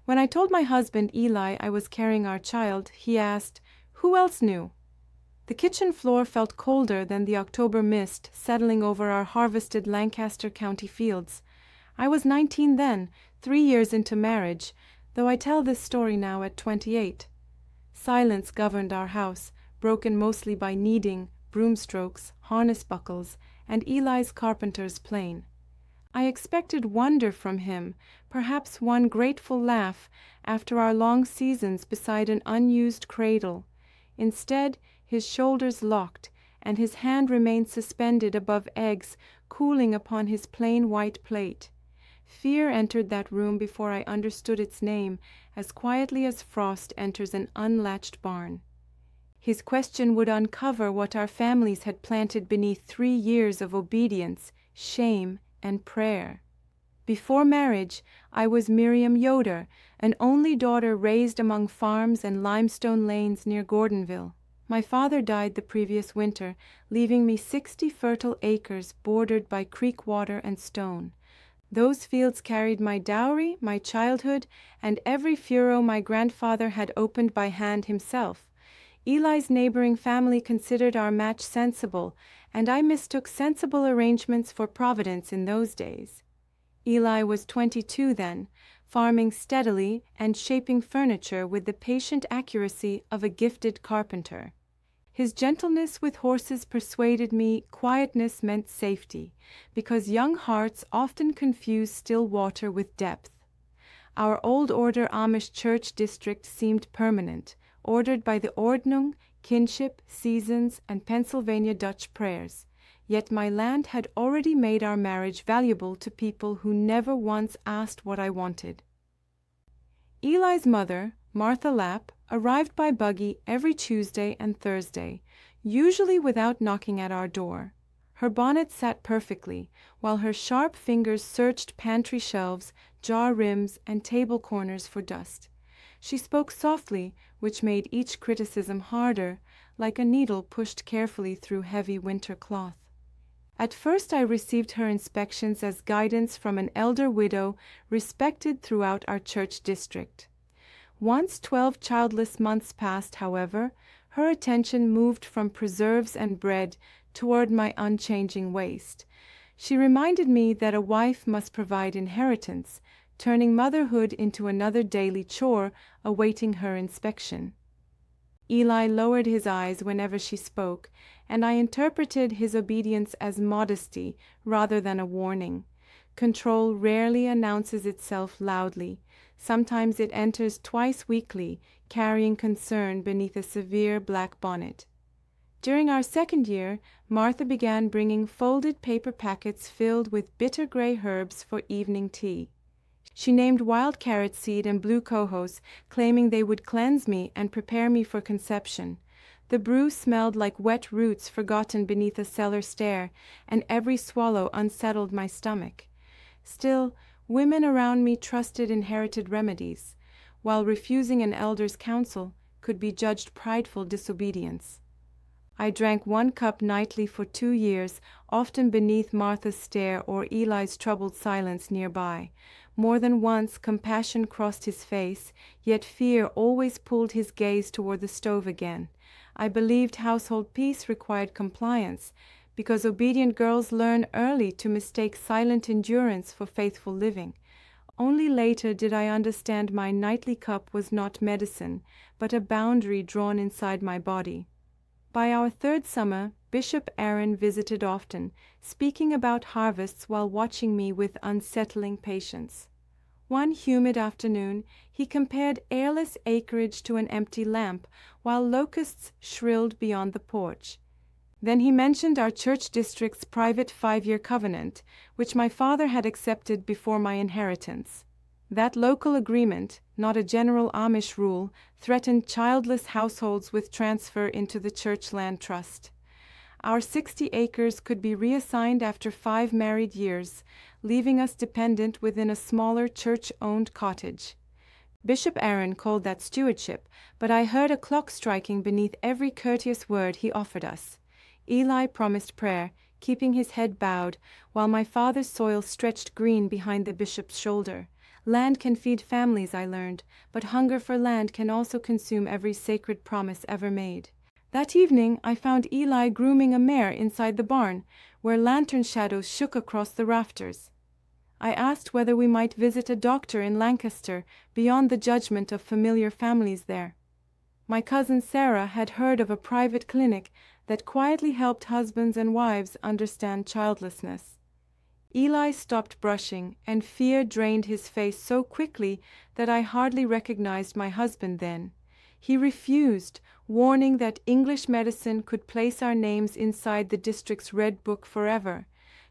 When I told my husband Eli I was carrying our child, he asked, "Who else knew?" The kitchen floor felt colder than the October mist settling over our harvested Lancaster County fields. I was 19 then, 3 years into marriage, though I tell this story now at 28. Silence governed our house, broken mostly by kneading, broomstrokes, harness buckles, and Eli's carpenter's plane. I expected wonder from him, perhaps one grateful laugh after our long seasons beside an unused cradle. Instead, his shoulders locked, and his hand remained suspended above eggs cooling upon his plain white plate. Fear entered that room before I understood its name, as quietly as frost enters an unlatched barn. His question would uncover what our families had planted beneath 3 years of obedience, shame, and prayer. Before marriage, I was Miriam Yoder, an only daughter raised among farms and limestone lanes near Gordonville. My father died the previous winter, leaving me 60 fertile acres bordered by creek water and stone. Those fields carried my dowry, my childhood, and every furrow my grandfather had opened by hand himself. Eli's neighboring family considered our match sensible, and I mistook sensible arrangements for providence in those days. Eli was 22 then, farming steadily and shaping furniture with the patient accuracy of a gifted carpenter. His gentleness with horses persuaded me quietness meant safety, because young hearts often confuse still water with depth. Our old Order Amish church district seemed permanent, ordered by the Ordnung, kinship, seasons, and Pennsylvania Dutch prayers. Yet my land had already made our marriage valuable to people who never once asked what I wanted. Eli's mother, Martha Lapp, arrived by buggy every Tuesday and Thursday, usually without knocking at our door. Her bonnet sat perfectly, while her sharp fingers searched pantry shelves, jar rims, and table corners for dust. She spoke softly, which made each criticism harder, like a needle pushed carefully through heavy winter cloth. At first I received her inspections as guidance from an elder widow respected throughout our church district. Once 12 childless months passed, however, her attention moved from preserves and bread toward my unchanging waist. She reminded me that a wife must provide inheritance, turning motherhood into another daily chore awaiting her inspection. Eli lowered his eyes whenever she spoke, and I interpreted his obedience as modesty rather than a warning. Control rarely announces itself loudly. Sometimes it enters twice weekly, carrying concern beneath a severe black bonnet. During our second year, Martha began bringing folded paper packets filled with bitter gray herbs for evening tea. She named wild carrot seed and blue cohoes, claiming they would cleanse me and prepare me for conception. The brew smelled like wet roots forgotten beneath a cellar stair, and every swallow unsettled my stomach. Still, women around me trusted inherited remedies, while refusing an elder's counsel could be judged prideful disobedience. I drank 1 cup nightly for 2 years, often beneath Martha's stare or Eli's troubled silence nearby. More than once compassion crossed his face, yet fear always pulled his gaze toward the stove again. I believed household peace required compliance, because obedient girls learn early to mistake silent endurance for faithful living. Only later did I understand my nightly cup was not medicine, but a boundary drawn inside my body. By our 3rd summer, Bishop Aaron visited often, speaking about harvests while watching me with unsettling patience. One humid afternoon, he compared airless acreage to an empty lamp, while locusts shrilled beyond the porch. Then he mentioned our church district's private 5-year covenant, which my father had accepted before my inheritance. That local agreement, not a general Amish rule, threatened childless households with transfer into the church land trust. Our 60 acres could be reassigned after 5 married years, leaving us dependent within a smaller church-owned cottage. Bishop Aaron called that stewardship, but I heard a clock striking beneath every courteous word he offered us. Eli promised prayer, keeping his head bowed, while my father's soil stretched green behind the bishop's shoulder. Land can feed families, I learned, but hunger for land can also consume every sacred promise ever made. That evening, I found Eli grooming a mare inside the barn, where lantern shadows shook across the rafters. I asked whether we might visit a doctor in Lancaster beyond the judgment of familiar families there. My cousin Sarah had heard of a private clinic that quietly helped husbands and wives understand childlessness. Eli stopped brushing, and fear drained his face so quickly that I hardly recognized my husband then. He refused, warning that English medicine could place our names inside the district's red book forever.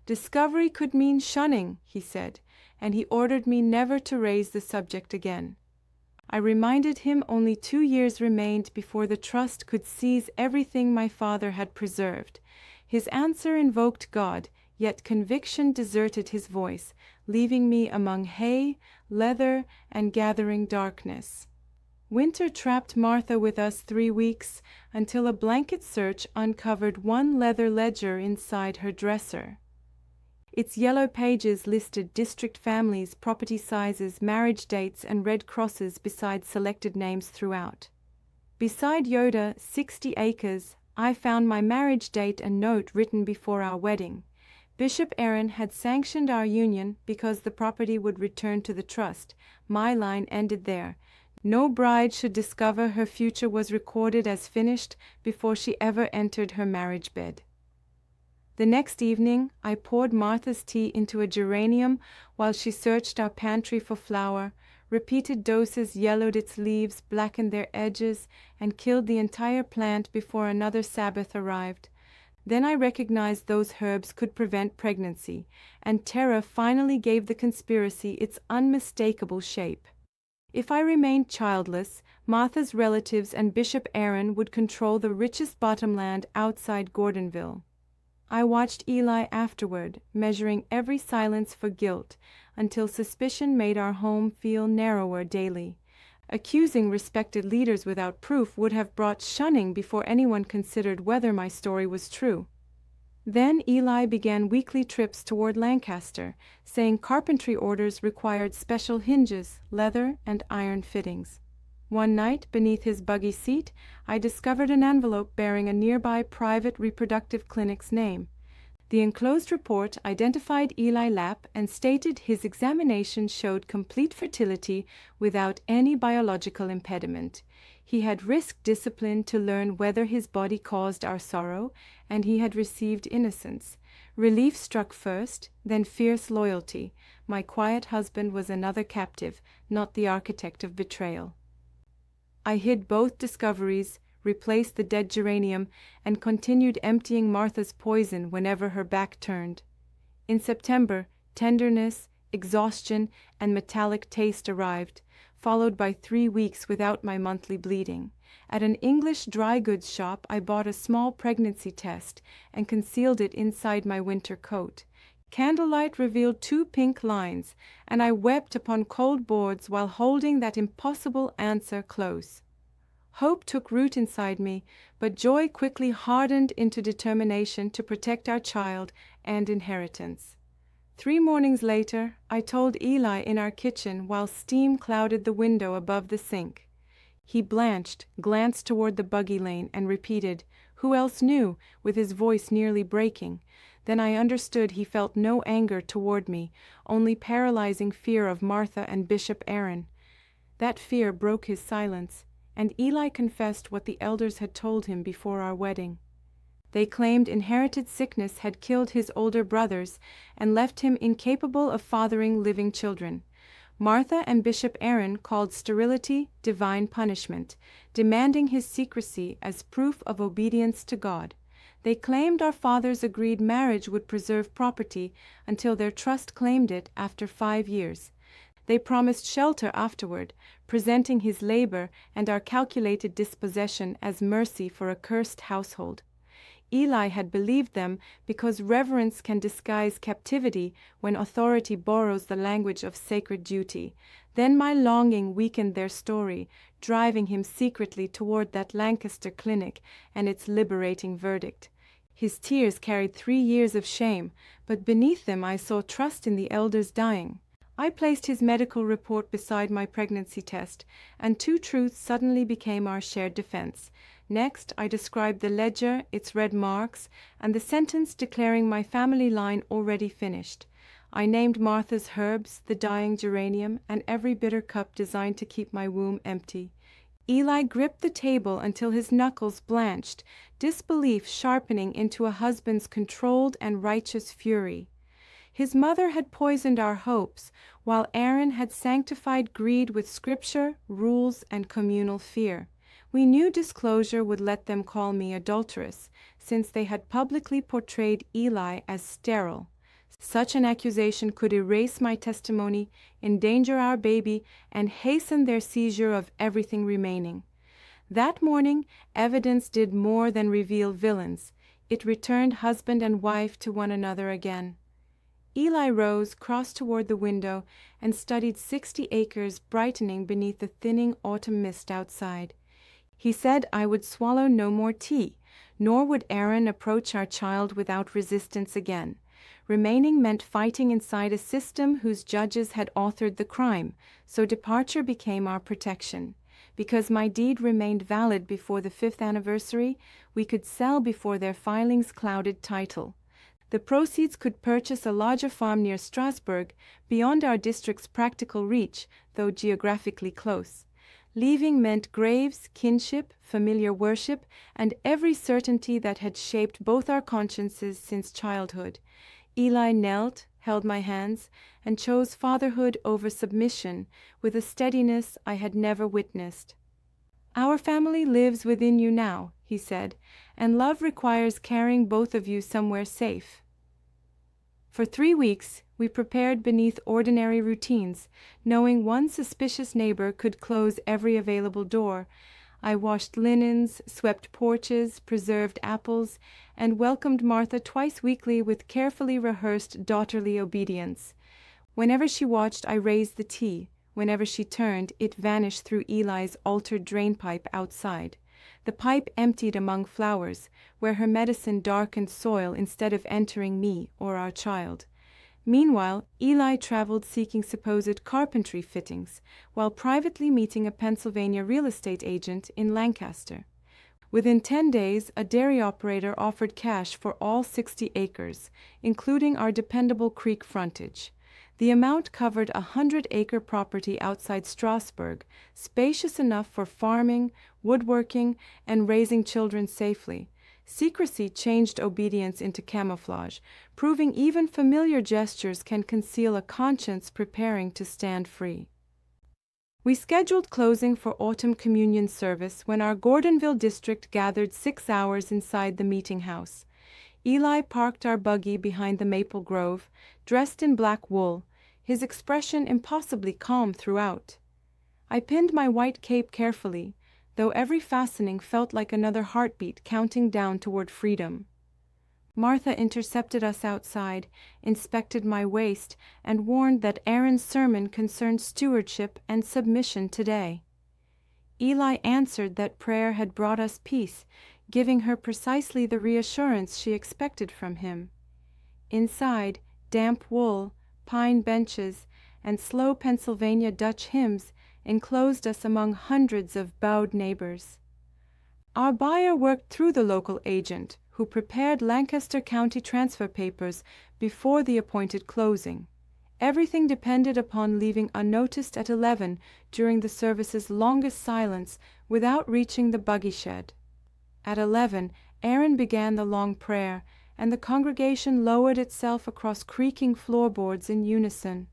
Discovery could mean shunning, he said, and he ordered me never to raise the subject again. I reminded him only 2 years remained before the trust could seize everything my father had preserved. His answer invoked God, yet conviction deserted his voice, leaving me among hay, leather, and gathering darkness. Winter trapped Martha with us 3 weeks, until a blanket search uncovered one leather ledger inside her dresser. Its yellow pages listed district families, property sizes, marriage dates, and red crosses beside selected names throughout. Beside Yoda, 60 acres, I found my marriage date and note written before our wedding. Bishop Aaron had sanctioned our union because the property would return to the trust. My line ended there. No bride should discover her future was recorded as finished before she ever entered her marriage bed. The next evening, I poured Martha's tea into a geranium while she searched our pantry for flower. Repeated doses yellowed its leaves, blackened their edges, and killed the entire plant before another Sabbath arrived. Then I recognized those herbs could prevent pregnancy, and terror finally gave the conspiracy its unmistakable shape. If I remained childless, Martha's relatives and Bishop Aaron would control the richest bottomland outside Gordonville. I watched Eli afterward, measuring every silence for guilt, until suspicion made our home feel narrower daily. Accusing respected leaders without proof would have brought shunning before anyone considered whether my story was true. Then Eli began weekly trips toward Lancaster, saying carpentry orders required special hinges, leather, and iron fittings. One night, beneath his buggy seat, I discovered an envelope bearing a nearby private reproductive clinic's name. The enclosed report identified Eli Lapp and stated his examination showed complete fertility without any biological impediment. He had risked discipline to learn whether his body caused our sorrow, and he had received innocence. Relief struck first, then fierce loyalty. My quiet husband was another captive, not the architect of betrayal. I hid both discoveries, replaced the dead geranium, and continued emptying Martha's poison whenever her back turned. In September, tenderness, exhaustion, and metallic taste arrived, followed by 3 weeks without my monthly bleeding. At an English dry goods shop, I bought a small pregnancy test and concealed it inside my winter coat. Candlelight revealed 2 pink lines, and I wept upon cold boards while holding that impossible answer close. Hope took root inside me, but joy quickly hardened into determination to protect our child and inheritance. 3 mornings later, I told Eli in our kitchen while steam clouded the window above the sink. He blanched, glanced toward the buggy lane, and repeated, "Who else knew?" with his voice nearly breaking. Then I understood he felt no anger toward me, only paralyzing fear of Martha and Bishop Aaron. That fear broke his silence, and Eli confessed what the elders had told him before our wedding. They claimed inherited sickness had killed his older brothers and left him incapable of fathering living children. Martha and Bishop Aaron called sterility divine punishment, demanding his secrecy as proof of obedience to God. They claimed our fathers agreed marriage would preserve property until their trust claimed it after 5 years. They promised shelter afterward, presenting his labor and our calculated dispossession as mercy for a cursed household. Eli had believed them because reverence can disguise captivity when authority borrows the language of sacred duty. Then my longing weakened their story, driving him secretly toward that Lancaster clinic and its liberating verdict. His tears carried 3 years of shame, but beneath them I saw trust in the elders dying. I placed his medical report beside my pregnancy test, and two truths suddenly became our shared defense. Next, I described the ledger, its red marks, and the sentence declaring my family line already finished. I named Martha's herbs, the dying geranium, and every bitter cup designed to keep my womb empty. Eli gripped the table until his knuckles blanched, disbelief sharpening into a husband's controlled and righteous fury. His mother had poisoned our hopes, while Aaron had sanctified greed with scripture, rules, and communal fear. We knew disclosure would let them call me adulteress, since they had publicly portrayed Eli as sterile. Such an accusation could erase my testimony, endanger our baby, and hasten their seizure of everything remaining. That morning, evidence did more than reveal villains. It returned husband and wife to one another again. Eli rose, crossed toward the window, and studied 60 acres brightening beneath the thinning autumn mist outside. He said I would swallow no more tea, nor would Aaron approach our child without resistance again. Remaining meant fighting inside a system whose judges had authored the crime, so departure became our protection. Because my deed remained valid before the 5th anniversary, we could sell before their filings clouded title. The proceeds could purchase a larger farm near Strasburg, beyond our district's practical reach, though geographically close. Leaving meant graves, kinship, familiar worship, and every certainty that had shaped both our consciences since childhood. Eli knelt, held my hands, and chose fatherhood over submission with a steadiness I had never witnessed. "Our family lives within you now," he said, "and love requires carrying both of you somewhere safe." For 3 weeks, we prepared beneath ordinary routines, knowing one suspicious neighbor could close every available door. I washed linens, swept porches, preserved apples, and welcomed Martha twice weekly with carefully rehearsed daughterly obedience. Whenever she watched, I raised the tea. Whenever she turned, it vanished through Eli's altered drainpipe outside. The pipe emptied among flowers, where her medicine darkened soil instead of entering me or our child. Meanwhile, Eli traveled seeking supposed carpentry fittings, while privately meeting a Pennsylvania real estate agent in Lancaster. Within 10 days, a dairy operator offered cash for all 60 acres, including our dependable creek frontage. The amount covered a 100-acre property outside Strasburg, spacious enough for farming, woodworking, and raising children safely. Secrecy changed obedience into camouflage, proving even familiar gestures can conceal a conscience preparing to stand free. We scheduled closing for autumn communion service when our Gordonville district gathered 6 hours inside the meeting house. Eli parked our buggy behind the maple grove, dressed in black wool, his expression impossibly calm throughout. I pinned my white cape carefully, though every fastening felt like another heartbeat counting down toward freedom. Martha intercepted us outside, inspected my waist, and warned that Aaron's sermon concerned stewardship and submission today. Eli answered that prayer had brought us peace, giving her precisely the reassurance she expected from him. Inside, damp wool, pine benches, and slow Pennsylvania Dutch hymns enclosed us among hundreds of bowed neighbors. Our buyer worked through the local agent, who prepared Lancaster County transfer papers before the appointed closing. Everything depended upon leaving unnoticed at 11 during the service's longest silence without reaching the buggy shed. At 11, Aaron began the long prayer, and the congregation lowered itself across creaking floorboards in unison.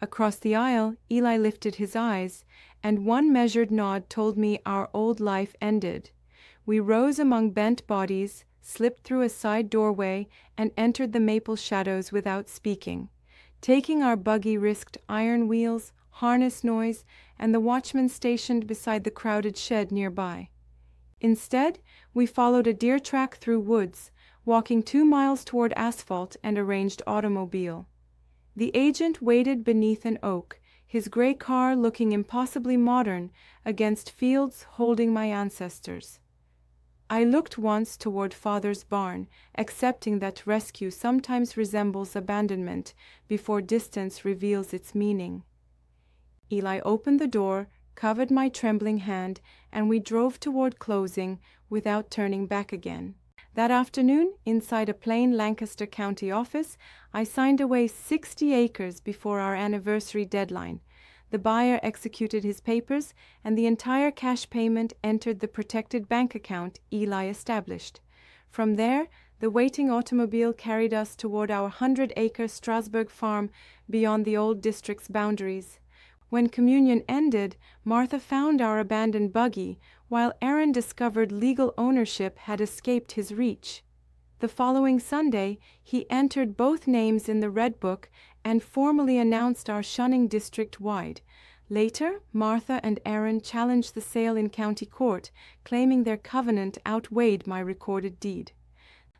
Across the aisle, Eli lifted his eyes, and one measured nod told me our old life ended. We rose among bent bodies, slipped through a side doorway, and entered the maple shadows without speaking. Taking our buggy risked iron wheels, harness noise, and the watchman stationed beside the crowded shed nearby. Instead, we followed a deer track through woods, walking 2 miles toward asphalt and arranged automobile. The agent waited beneath an oak, his gray car looking impossibly modern against fields holding my ancestors. I looked once toward father's barn, accepting that rescue sometimes resembles abandonment before distance reveals its meaning. Eli opened the door, covered my trembling hand, and we drove toward closing without turning back again. That afternoon, inside a plain Lancaster County office, I signed away 60 acres before our anniversary deadline. The buyer executed his papers, and the entire cash payment entered the protected bank account Eli established. From there, the waiting automobile carried us toward our 100-acre Strasburg farm beyond the old district's boundaries. When communion ended, Martha found our abandoned buggy, while Aaron discovered legal ownership had escaped his reach. The following Sunday, he entered both names in the Red Book and formally announced our shunning district-wide. Later, Martha and Aaron challenged the sale in county court, claiming their covenant outweighed my recorded deed.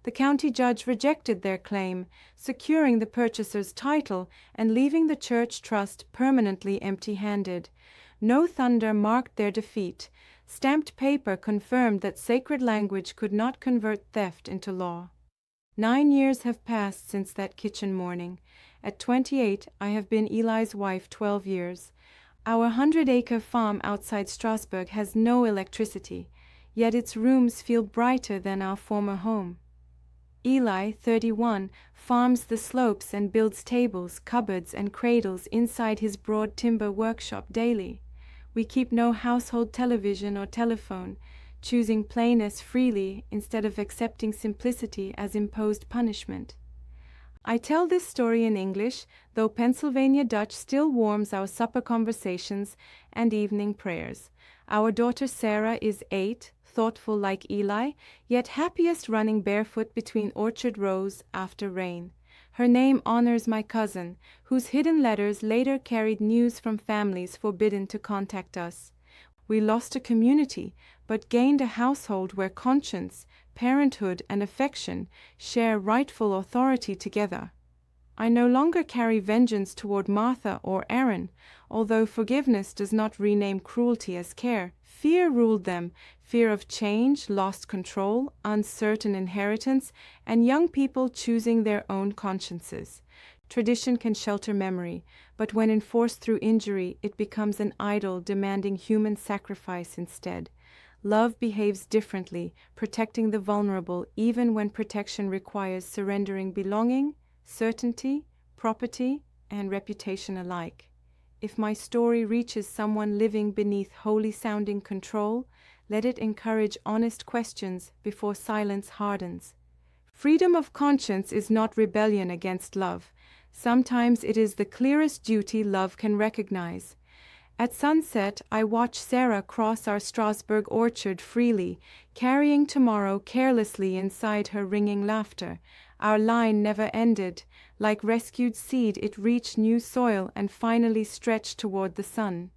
The county judge rejected their claim, securing the purchaser's title and leaving the church trust permanently empty-handed. No thunder marked their defeat. Stamped paper confirmed that sacred language could not convert theft into law. 9 years have passed since that kitchen morning. At 28, I have been Eli's wife 12 years. Our 100-acre farm outside Strasburg has no electricity, yet its rooms feel brighter than our former home. Eli, 31, farms the slopes and builds tables, cupboards, and cradles inside his broad timber workshop daily. We keep no household television or telephone, choosing plainness freely instead of accepting simplicity as imposed punishment. I tell this story in English, though Pennsylvania Dutch still warms our supper conversations and evening prayers. Our daughter Sarah is 8, thoughtful like Eli, yet happiest running barefoot between orchard rows after rain. Her name honors my cousin, whose hidden letters later carried news from families forbidden to contact us. We lost a community, but gained a household where conscience, parenthood, and affection share rightful authority together. I no longer carry vengeance toward Martha or Aaron, although forgiveness does not rename cruelty as care. Fear ruled them, fear of change, lost control, uncertain inheritance, and young people choosing their own consciences. Tradition can shelter memory, but when enforced through injury, it becomes an idol demanding human sacrifice instead. Love behaves differently, protecting the vulnerable even when protection requires surrendering belonging, certainty, property, and reputation alike. If my story reaches someone living beneath holy-sounding control, let it encourage honest questions before silence hardens. Freedom of conscience is not rebellion against love. Sometimes it is the clearest duty love can recognize. At sunset, I watch Sarah cross our Strasburg orchard freely, carrying tomorrow carelessly inside her ringing laughter. Our line never ended. Like rescued seed, it reached new soil and finally stretched toward the sun.